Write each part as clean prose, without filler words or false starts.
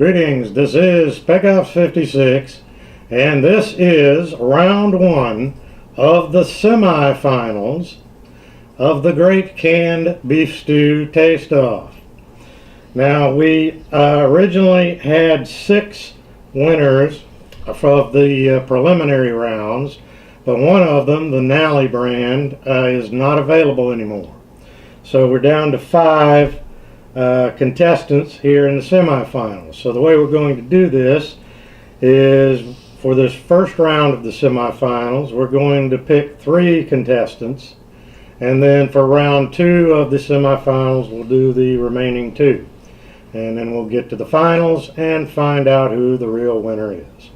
Greetings, this is Spec Ops 56, and this is round one of the semifinals of the Great Canned Beef Stew Taste-Off. Now, we originally had 6 winners of the preliminary rounds, but one of them, the Nally brand, is not available anymore. So we're down to 5 contestants here in the semifinals. So the way we're going to do this is, for this first round of the semifinals, we're going to pick 3 contestants, and then for round 2 of the semifinals we'll do the remaining 2, and then we'll get to the finals and find out who the real winner is.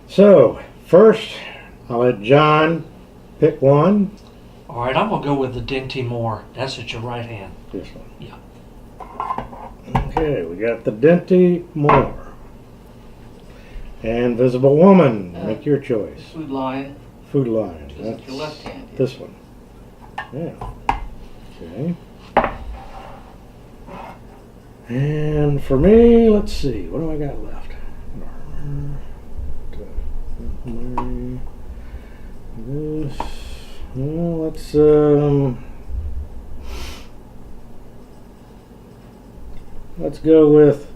So first I'll let John pick one. Alright, I'm going to go with the Teamor. That's at your right hand. This one. Yeah. Okay, we got the Dinty. And Visible Woman. Make your choice. Food Lion. Food Lion. That's your left hand. This one. Yeah. Okay. And for me, let's see. What do I got left? This. Well, let's go with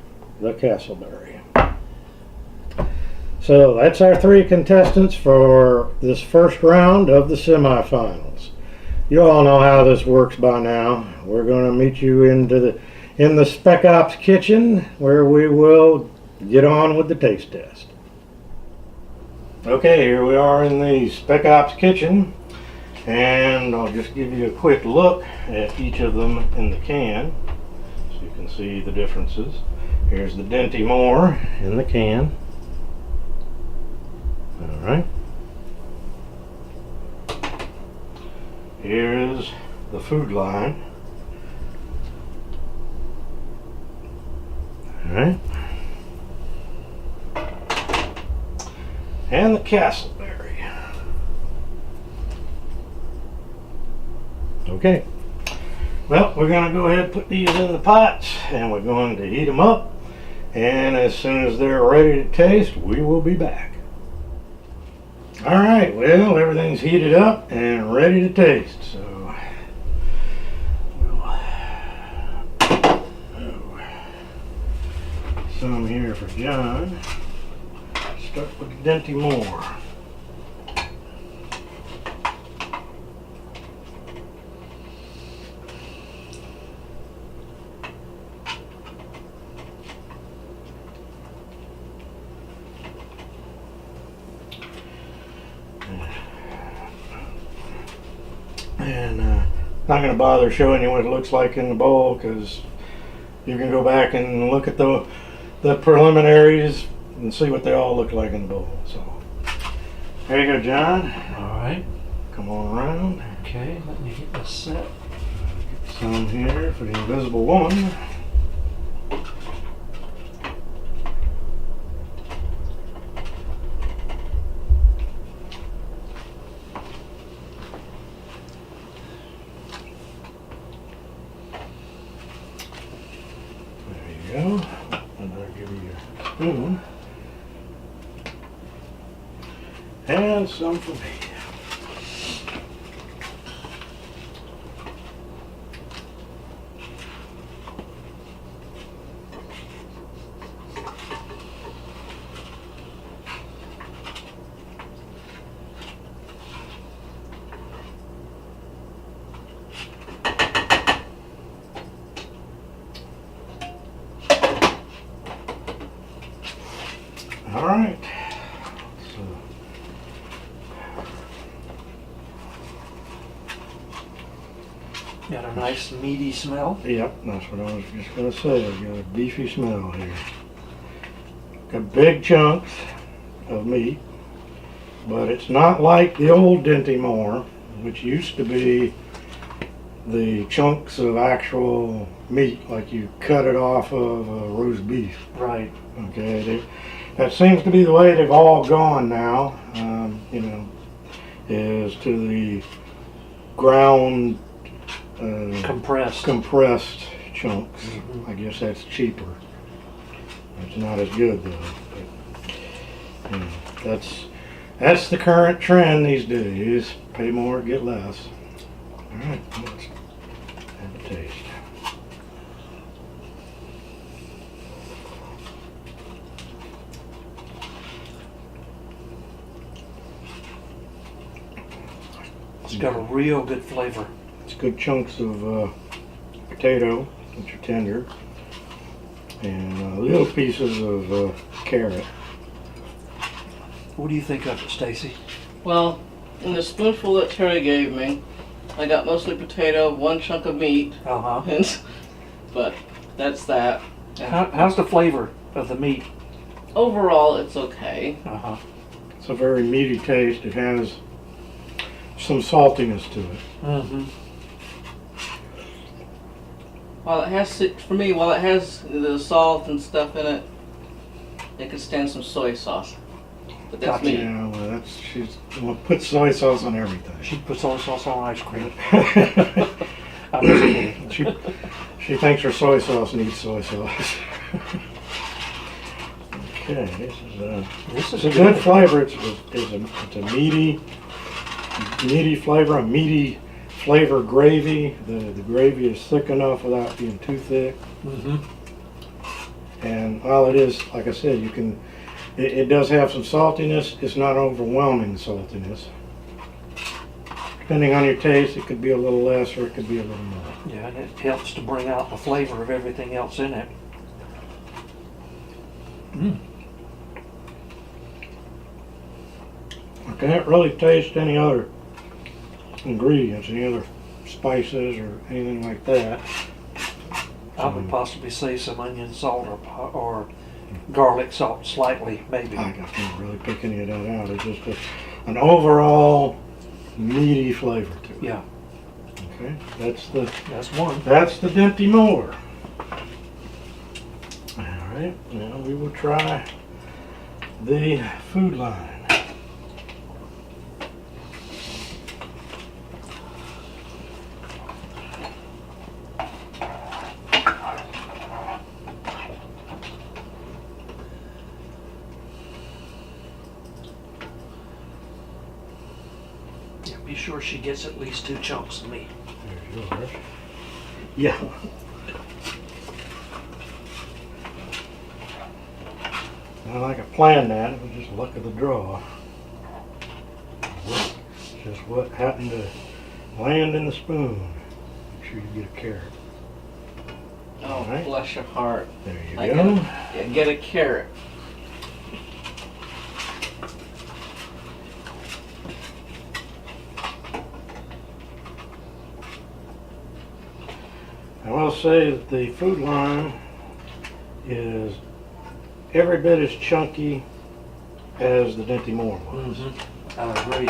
the Castleberry. So that's our 3 contestants for this first round of the semifinals. You all know how this works by now. We're going to meet you in the Spec Ops kitchen, where we will get on with the taste test. Okay, here we are in the Spec Ops kitchen, and I'll just give you a quick look at each of them in the can so you can see the differences. Here's the Teamor in the can. Alright. Here's the Food Line. Alright. And the Castleberry. Okay. Well, we're going to go ahead and put these in the pots, and we're going to heat them up. And as soon as they're ready to taste, we will be back. Alright, well, everything's heated up and ready to taste. So, some here for John. Start with the Teamor. And not going to bother showing you what it looks like in the bowl, because you can go back and look at the preliminaries and see what they all look like in the bowl. So there you go, John. Alright. Come on around. Okay, let me get this set. Get some here for the Invisible Woman. There you go. And I'll give you a spoon. And some for me. All right. So, got a nice meaty smell. yep, that's what I was just going to say. I've got a beefy smell here. Got big chunks of meat, but it's not like the old Teamor, which used to be the chunks of actual meat, like you cut it off of a roast beef. Right. Okay, that seems to be the way they've all gone now. You know, is to the ground compressed chunks. I guess that's cheaper. It's not as good though. But, that's the current trend these days. Pay more, get less. All right, let's have a taste. It's got a real good flavor. It's good chunks of potato, which are tender, and little pieces of carrot. What do you think of it, Stacy? Well, in the spoonful that Terry gave me, I got mostly potato, one chunk of meat, Uh-huh. but that's that. How's the flavor of the meat? Overall, it's okay. Uh-huh. It's a very meaty taste. It has some saltiness to it. Mm-hmm. While it has the salt and stuff in it, it could stand some soy sauce. But that's Gotcha. me. Yeah, well, she's well, put soy sauce on everything. She puts soy sauce on ice cream. I'm just kidding. She thinks her soy sauce needs soy sauce. Okay, This it's is a good flavor. It's a meaty flavor, a meaty flavor gravy. The gravy is thick enough without being too thick. Mm-hmm. And while it is, like I said, it does have some saltiness. It's not overwhelming saltiness. Depending on your taste, it could be a little less or it could be a little more. Yeah, and it helps to bring out the flavor of everything else in it. Mm. I can't really taste any other ingredients, any other spices or anything like that. I would possibly say some onion salt or garlic salt slightly, maybe. I can't really pick any of that out. It's just an overall meaty flavor to it. Yeah, Okay, that's one. that's the Dinty Moor. All right, now we will try the Food Line. Yeah, be sure she gets at least 2 chunks of meat. There's yours. Yeah. Not like I planned that. It was just luck of the draw. Just what happened to land in the spoon. Make sure you get a carrot. Oh, All right. bless your heart. There you I go. get a carrot. I will say that the Food Line is every bit as chunky as the Dinty Moor was. Mm-hmm. I agree.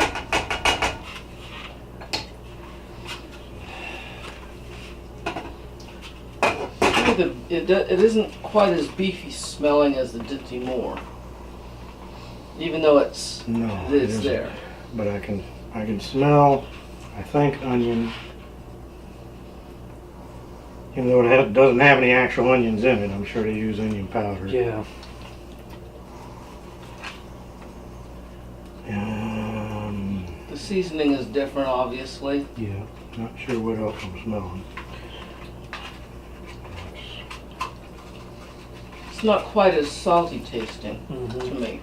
It isn't quite as beefy smelling as the Dinty Moor, even though it's No, it isn't. there. But I can smell, I think, onion. Even though it doesn't have any actual onions in it, I'm sure they use onion powder. Yeah. The seasoning is different, obviously. Yeah, not sure what else I'm smelling. It's not quite as salty tasting Mm-hmm. to me.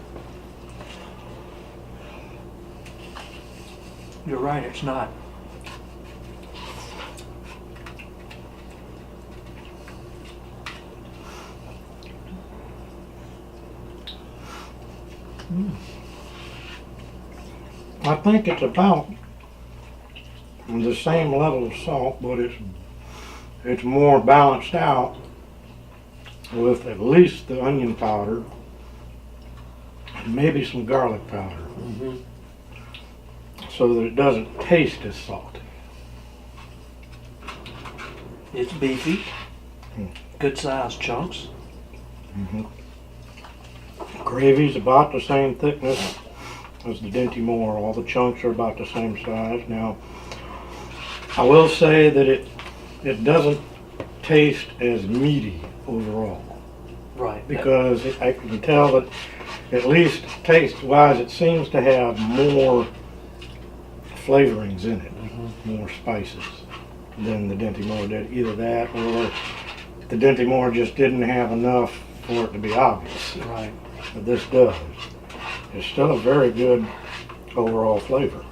You're right, it's not. I think it's about the same level of salt, but it's more balanced out with at least the onion powder and maybe some garlic powder, Mm-hmm. so that it doesn't taste as salty. It's beefy. Mm. Good sized chunks. Mm-hmm. Gravy's about the same thickness as the Dinty Moor. All the chunks are about the same size. Now, I will say that it doesn't taste as meaty overall. Right. because I can tell that at least taste-wise, it seems to have more flavorings in it, more spices than the Dinty Moor did. Either that or the Dinty Moor just didn't have enough for it to be obvious. Right. But this does. It's still a very good overall flavor.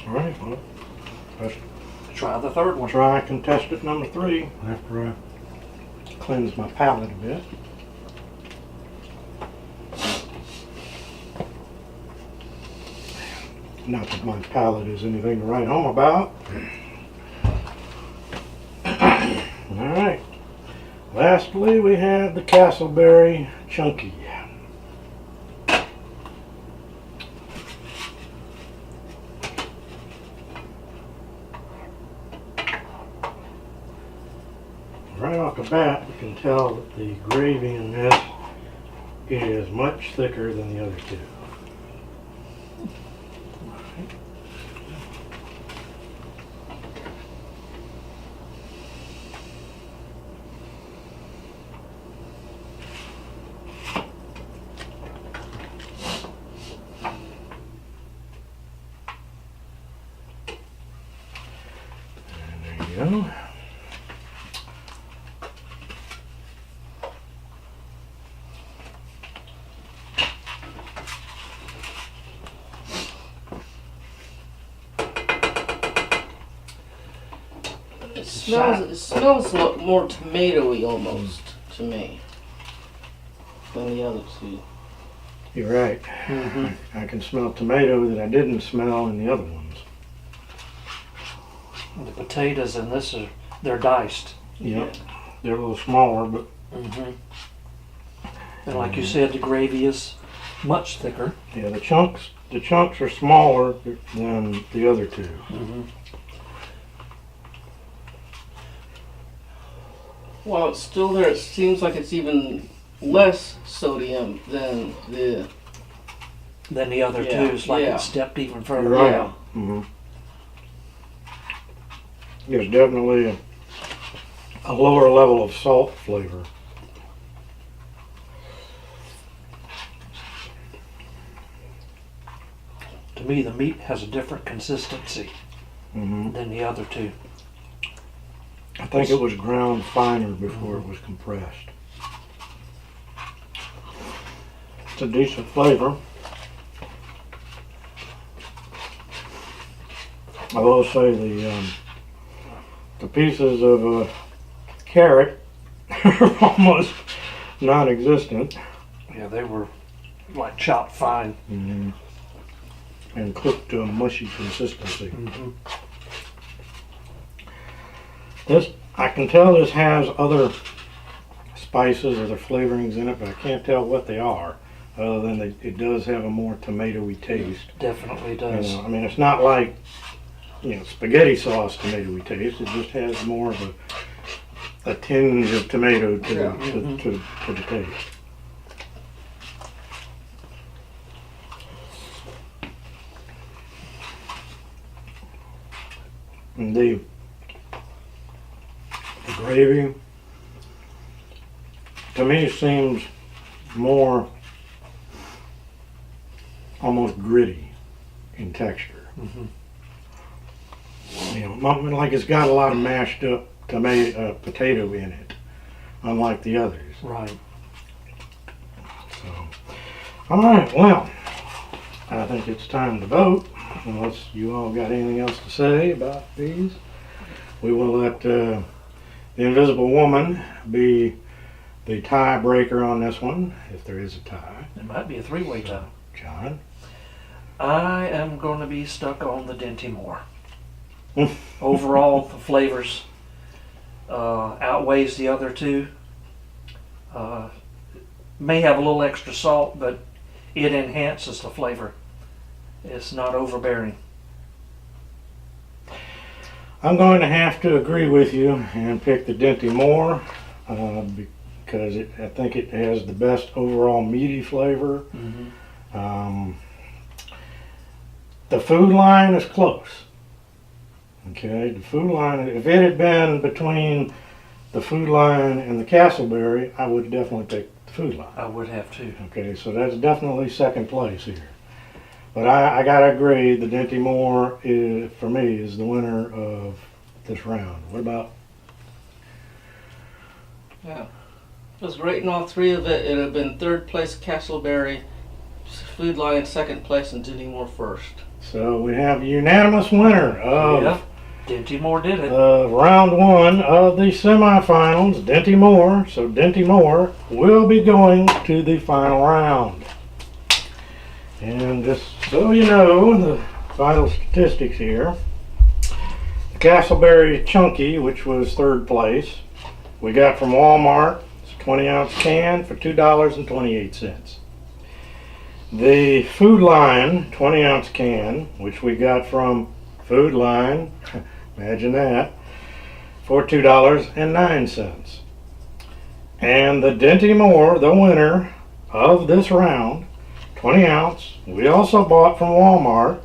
All right, well, let's Try the third one. try contestant number 3 after I cleanse my palate a bit. Not that my palate is anything to write home about. All right. Lastly, we have the Castleberry Chunky. Right off the bat, we can tell that the gravy in this is much thicker than the other two. And there you go. It smells a lot more tomatoey almost to me than the other two. You're right. I can smell tomato that I didn't smell in the other ones. The potatoes in this they're diced. Yep. They're a little smaller, but And like you said, the gravy is much thicker. yeah, the chunks are smaller than the other two. While it's still there, it seems like it's even less sodium than the. Then the other Yeah, two is like yeah. it stepped even You're further right. down. There's definitely a lower level of salt flavor. To me, the meat has a different consistency than the other two. I think it was ground finer before it was compressed. It's a decent flavor. I will say the pieces of carrot are almost non-existent Yeah, they were like chopped fine. and cooked to a mushy consistency. This, I can tell this has other spices, other flavorings in it, but I can't tell what they are, other than it does have a more tomatoey taste. Definitely You does. know, I mean, it's not like, spaghetti sauce tomatoey taste. It just has more of a tinge of tomato to the taste. And the gravy, to me, seems more almost gritty in texture. Like it's got a lot of mashed up potato in it, unlike the others. Right. So, all right, well, I think it's time to vote. Unless you all got anything else to say about these, we will let the Invisible Woman be the tiebreaker on this one, if there is a tie. It might be a three-way tie. John? I am going to be stuck on the Dinty Moor. Overall, the flavors outweighs the other two. May have a little extra salt, but it enhances the flavor. It's not overbearing. I'm going to have to agree with you and pick the Dinty Moor because I think it has the best overall meaty flavor. The food line is close. Okay, the food line, if it had been between the food line and the Castleberry, I would definitely pick the food line. I would have too. Okay, so that's definitely second place here. But I gotta agree, the Teamor is, for me, is the winner of this round. What about? Yeah. It was great in all three of it. It would have been third place Castleberry, food line second place, and Teamor first. So we have a unanimous winner of Yep. Teamor did it. round one of the semifinals, Teamor. So Teamor will be going to the final round. And just so you know, the final statistics here. The Castleberry Chunky, which was third place, we got from Walmart. It's a 20-ounce can for $2.28. The Food Line 20-ounce can, which we got from Food Line, imagine that, for $2.09. And the Teamor, the winner of this round, 20 ounce, we also bought from Walmart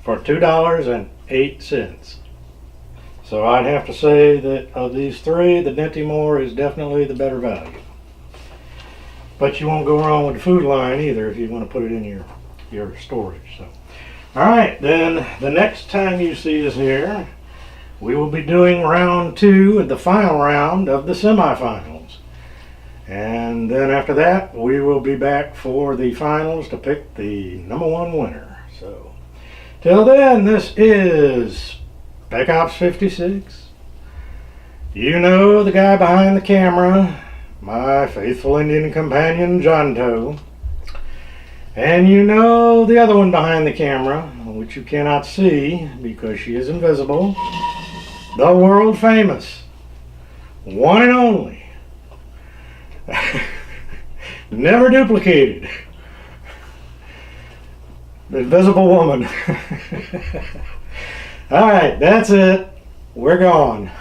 for $2.08. So I'd have to say that of these three, the Teamor is definitely the better value. But you won't go wrong with the Food Line either if you want to put it in your storage. So, all right, then the next time you see us here, we will be doing round two, the final round of the semifinals. And then after that, we will be back for the finals to pick the number one winner. So, till then, this is Spec Ops 56. You know the guy behind the camera, my faithful Indian companion, John Toe. And you know the other one behind the camera, which you cannot see because she is invisible, the world famous, one and only, never duplicated, the invisible woman. All right, that's it. We're gone.